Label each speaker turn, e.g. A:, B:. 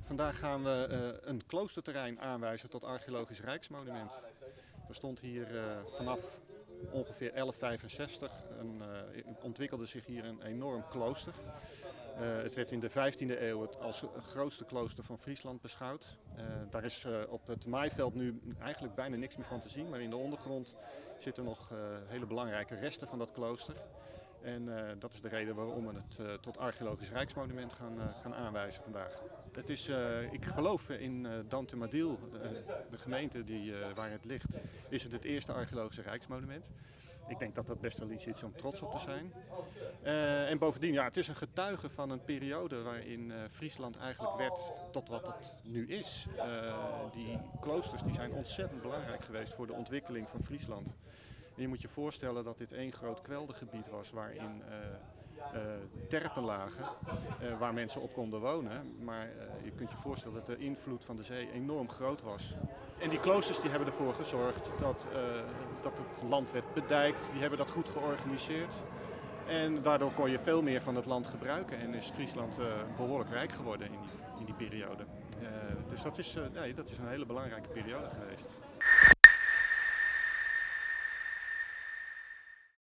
A: Vandaag gaan we een kloosterterrein aanwijzen tot archeologisch rijksmonument. Er stond hier vanaf ongeveer 1165 ontwikkelde zich hier een enorm klooster. Het werd in de 15e eeuw als het grootste klooster van Friesland beschouwd. Daar is op het maaiveld nu eigenlijk bijna niks meer van te zien, maar in de ondergrond zitten nog hele belangrijke resten van dat klooster. En dat is de reden waarom we het tot archeologisch rijksmonument gaan aanwijzen vandaag. Het is, ik geloof in Dantemadil, de gemeente waar het ligt, is het eerste archeologische rijksmonument. Ik denk dat dat best wel iets is om trots op te zijn. En bovendien, ja, het is een getuige van een periode waarin Friesland eigenlijk werd tot wat het nu is. Die kloosters die zijn ontzettend belangrijk geweest voor de ontwikkeling van Friesland. En je moet je voorstellen dat dit één groot kweldergebied was waarin terpen lagen, waar mensen op konden wonen. Maar je kunt je voorstellen dat de invloed van de zee enorm groot was. En die kloosters die hebben ervoor gezorgd dat het land werd bedijkt. Die hebben dat goed georganiseerd. En daardoor kon je veel meer van het land gebruiken en is Friesland behoorlijk rijk geworden in die periode. Dus dat is een hele belangrijke periode geweest.